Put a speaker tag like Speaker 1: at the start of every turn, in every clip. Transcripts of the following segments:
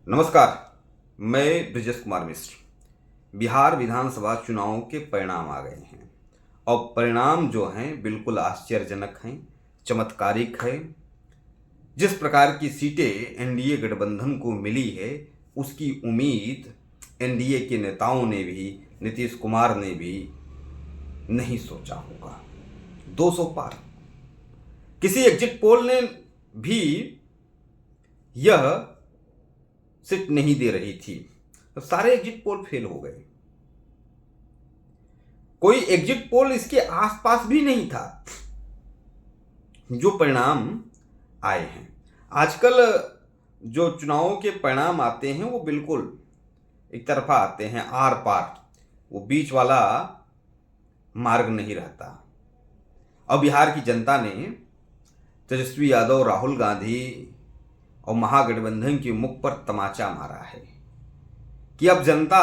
Speaker 1: नमस्कार। मैं ब्रिजेश कुमार मिश्र। बिहार विधानसभा चुनावों के परिणाम आ गए हैं और परिणाम जो हैं बिल्कुल आश्चर्यजनक हैं, चमत्कारिक है। जिस प्रकार की सीटें एनडीए गठबंधन को मिली है उसकी उम्मीद एनडीए के नेताओं ने भी, नीतीश कुमार ने भी नहीं सोचा होगा। 200 पार। किसी एग्जिट पोल ने भी यह सीट नहीं दे रही थी, तो सारे एग्जिट पोल फेल हो गए। कोई एग्जिट पोल इसके आसपास भी नहीं था। जो परिणाम आए हैं आजकल, जो चुनावों के परिणाम आते हैं वो बिल्कुल एक तरफा आते हैं, आर पार, वो बीच वाला मार्ग नहीं रहता। अब बिहार की जनता ने तेजस्वी यादव, राहुल गांधी और महागठबंधन के मुख पर तमाचा मारा है कि अब जनता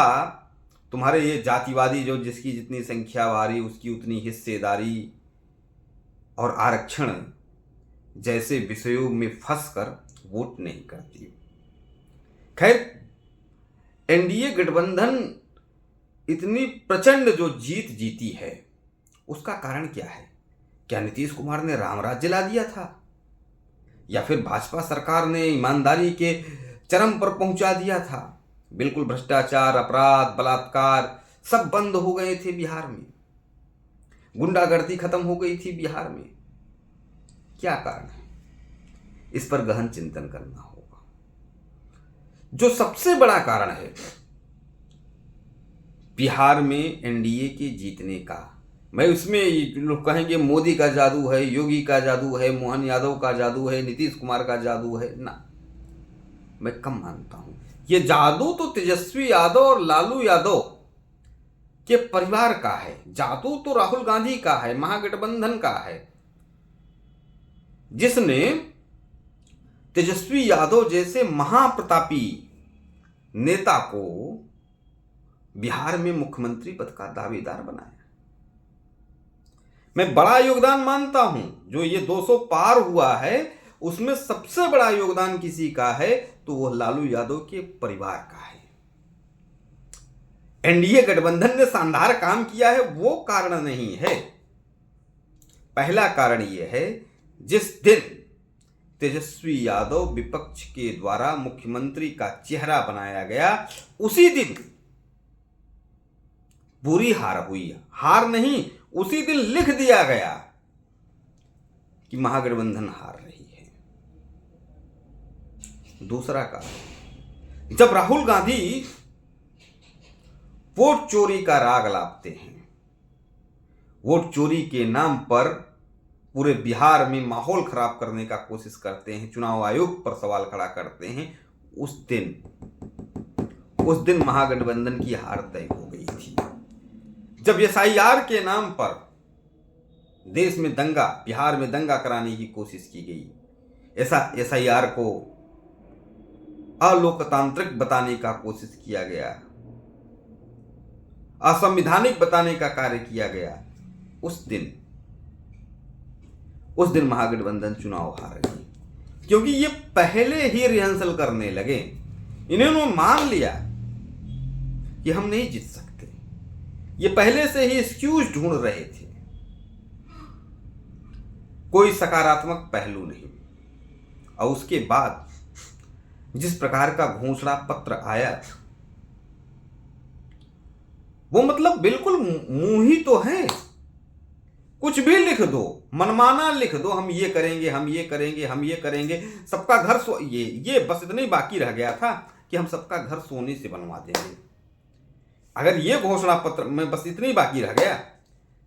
Speaker 1: तुम्हारे ये जातिवादी, जो जिसकी जितनी संख्या भारी उसकी उतनी हिस्सेदारी और आरक्षण जैसे विषयों में फंसकर वोट नहीं करती। खैर, एनडीए गठबंधन इतनी प्रचंड जो जीत जीती है उसका कारण क्या है? क्या नीतीश कुमार ने राम राज्य ला दिया था, या फिर भाजपा सरकार ने ईमानदारी के चरम पर पहुंचा दिया था? बिल्कुल भ्रष्टाचार, अपराध, बलात्कार सब बंद हो गए थे बिहार में, गुंडागर्दी खत्म हो गई थी बिहार में। क्या कारण है? इस पर गहन चिंतन करना होगा। जो सबसे बड़ा कारण है बिहार में एनडीए के जीतने का, मैं उसमें लोग कहेंगे मोदी का जादू है, योगी का जादू है, मोहन यादव का जादू है, नीतीश कुमार का जादू है, ना, मैं कम मानता हूं। ये जादू तो तेजस्वी यादव और लालू यादव के परिवार का है। जादू तो राहुल गांधी का है, महागठबंधन का है, जिसने तेजस्वी यादव जैसे महाप्रतापी नेता को बिहार में मुख्यमंत्री पद का दावेदार बनाया। मैं बड़ा योगदान मानता हूं जो ये 200 पार हुआ है, उसमें सबसे बड़ा योगदान किसी का है तो वो लालू यादव के परिवार का है। एनडीए गठबंधन ने शानदार काम किया है वो कारण नहीं है। पहला कारण यह है, जिस दिन तेजस्वी यादव विपक्ष के द्वारा मुख्यमंत्री का चेहरा बनाया गया, उसी दिन बुरी हार हुई। हार नहीं, उसी दिन लिख दिया गया कि महागठबंधन हार रही है। दूसरा कारण, जब राहुल गांधी वोट चोरी का राग लापते हैं, वोट चोरी के नाम पर पूरे बिहार में माहौल खराब करने का कोशिश करते हैं, चुनाव आयोग पर सवाल खड़ा करते हैं, उस दिन महागठबंधन की हार तय हो गई थी। जब एसआईआर के नाम पर देश में दंगा, बिहार में दंगा कराने की कोशिश की गई, ऐसा एसआईआर को अलोकतांत्रिक बताने का कोशिश किया गया, असंवैधानिक बताने का कार्य किया गया, उस दिन महागठबंधन चुनाव हार गई। क्योंकि ये पहले ही रिहर्सल करने लगे, इन्होंने मान लिया कि हम नहीं जीत सकते। ये पहले से ही एक्सक्यूज ढूंढ रहे थे, कोई सकारात्मक पहलू नहीं। और उसके बाद जिस प्रकार का घोषणा पत्र आया, वो मतलब बिल्कुल मुंह ही तो है, कुछ भी लिख दो, मनमाना लिख दो, हम ये करेंगे, हम ये करेंगे, हम ये करेंगे, सबका घर ये बस इतना ही बाकी रह गया था कि हम सबका घर सोने से बनवा देंगे। अगर ये घोषणा पत्र में बस इतना ही बाकी रह गया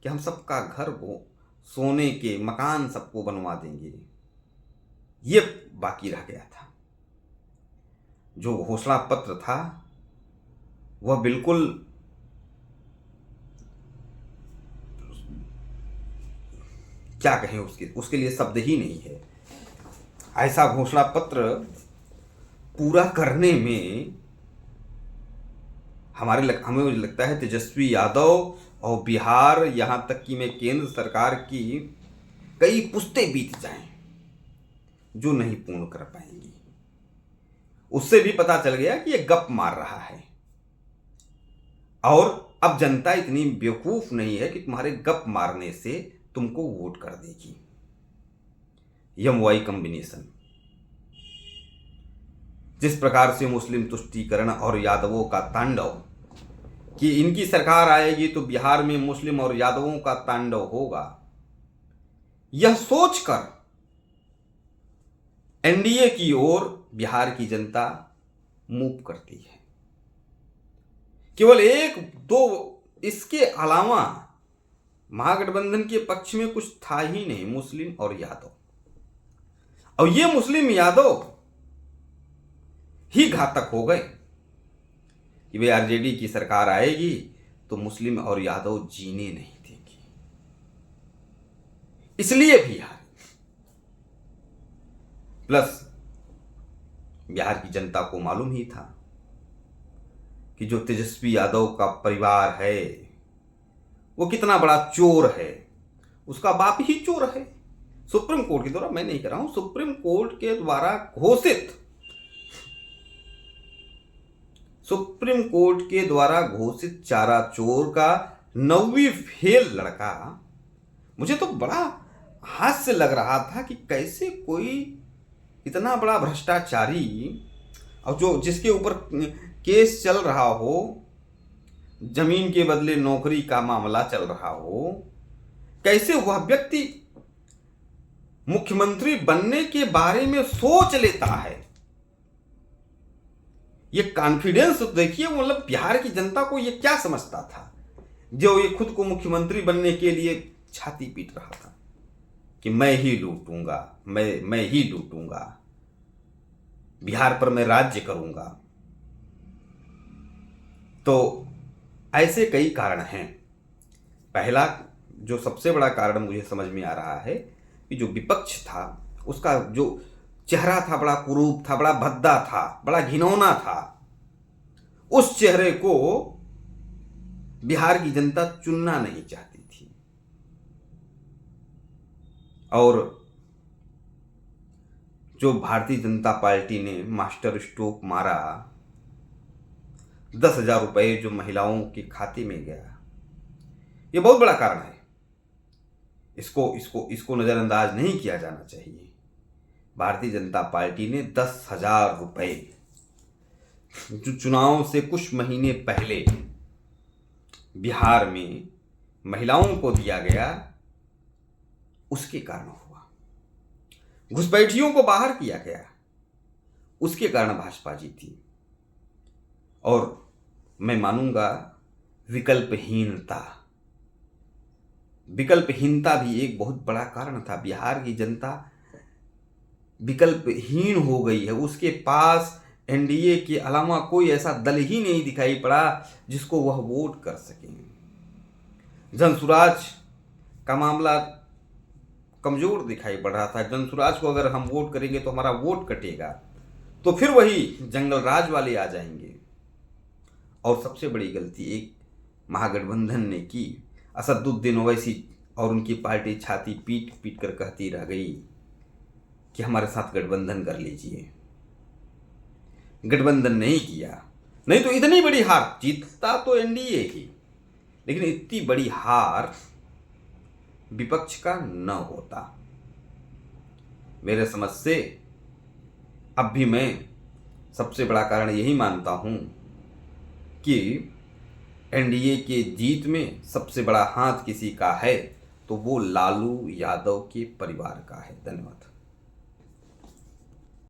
Speaker 1: कि हम सबका घर को सोने के मकान सबको बनवा देंगे, ये बाकी रह गया था। जो घोषणा पत्र था वह बिल्कुल क्या कहें, उसके लिए शब्द ही नहीं है। ऐसा घोषणा पत्र पूरा करने में हमें लगता है तेजस्वी यादव और बिहार, यहां तक कि मैं केंद्र सरकार की कई पुश्तें बीत जाएं जो नहीं पूर्ण कर पाएंगी। उससे भी पता चल गया कि ये गप मार रहा है। और अब जनता इतनी बेवकूफ नहीं है कि तुम्हारे गप मारने से तुमको वोट कर देगी। यम वाई कॉम्बिनेशन। जिस प्रकार से मुस्लिम तुष्टीकरण और यादवों का तांडव, कि इनकी सरकार आएगी तो बिहार में मुस्लिम और यादवों का तांडव होगा, यह सोचकर एनडीए की ओर बिहार की जनता मूव करती है। केवल एक दो, इसके अलावा महागठबंधन के पक्ष में कुछ था ही नहीं, मुस्लिम और यादव। और ये मुस्लिम यादव ही घातक हो गए कि वे आरजेडी की सरकार आएगी तो मुस्लिम और यादव जीने नहीं देंगे, इसलिए भी हारे। प्लस बिहार की जनता को मालूम ही था कि जो तेजस्वी यादव का परिवार है वो कितना बड़ा चोर है, उसका बाप ही चोर है। सुप्रीम कोर्ट के द्वारा, मैं नहीं कह रहा हूं, सुप्रीम कोर्ट के द्वारा घोषित चारा चोर का 9वीं फेल लड़का, मुझे तो बड़ा हास्य लग रहा था कि कैसे कोई इतना बड़ा भ्रष्टाचारी, और जो जिसके ऊपर केस चल रहा हो, जमीन के बदले नौकरी का मामला चल रहा हो, कैसे वह व्यक्ति मुख्यमंत्री बनने के बारे में सोच लेता है। ये कॉन्फिडेंस देखिए, मतलब बिहार की जनता को ये क्या समझता था जो ये खुद को मुख्यमंत्री बनने के लिए छाती पीट रहा था कि मैं ही लूटूंगा, मैं ही लूटूंगा, बिहार पर मैं राज्य करूंगा। तो ऐसे कई कारण हैं। पहला जो सबसे बड़ा कारण मुझे समझ में आ रहा है कि जो विपक्ष था उसका जो चेहरा था बड़ा कुरूप था, बड़ा भद्दा था, बड़ा घिनौना था। उस चेहरे को बिहार की जनता चुनना नहीं चाहती थी। और जो भारतीय जनता पार्टी ने मास्टर स्ट्रोक मारा, 10,000 रुपए जो महिलाओं के खाते में गया, यह बहुत बड़ा कारण है। इसको नजरअंदाज नहीं किया जाना चाहिए। भारतीय जनता पार्टी ने 10,000 रुपए जो चुनाव से कुछ महीने पहले बिहार में महिलाओं को दिया गया, उसके कारण हुआ। घुसपैठियों को बाहर किया गया, उसके कारण भाजपा जीती। और मैं मानूंगा विकल्पहीनता भी एक बहुत बड़ा कारण था। बिहार की जनता विकल्पहीन हो गई है। उसके पास एनडीए के अलावा कोई ऐसा दल ही नहीं दिखाई पड़ा जिसको वह वोट कर सके। जनसुराज का मामला कमजोर दिखाई पड़ रहा था। जनसुराज को अगर हम वोट करेंगे तो हमारा वोट कटेगा, तो फिर वही जंगल राज वाले आ जाएंगे। और सबसे बड़ी गलती एक महागठबंधन ने की। असदुद्दीन ओवैसी और उनकी पार्टी छाती पीट पीट कर कहती रह गई कि हमारे साथ गठबंधन कर लीजिए। गठबंधन नहीं किया, नहीं तो इतनी बड़ी हार, जीतता तो एनडीए ही, लेकिन इतनी बड़ी हार विपक्ष का न होता। मेरे समझ से अब भी मैं सबसे बड़ा कारण यही मानता हूं कि एनडीए के जीत में सबसे बड़ा हाथ किसी का है तो वो लालू यादव के परिवार का है। धन्यवाद।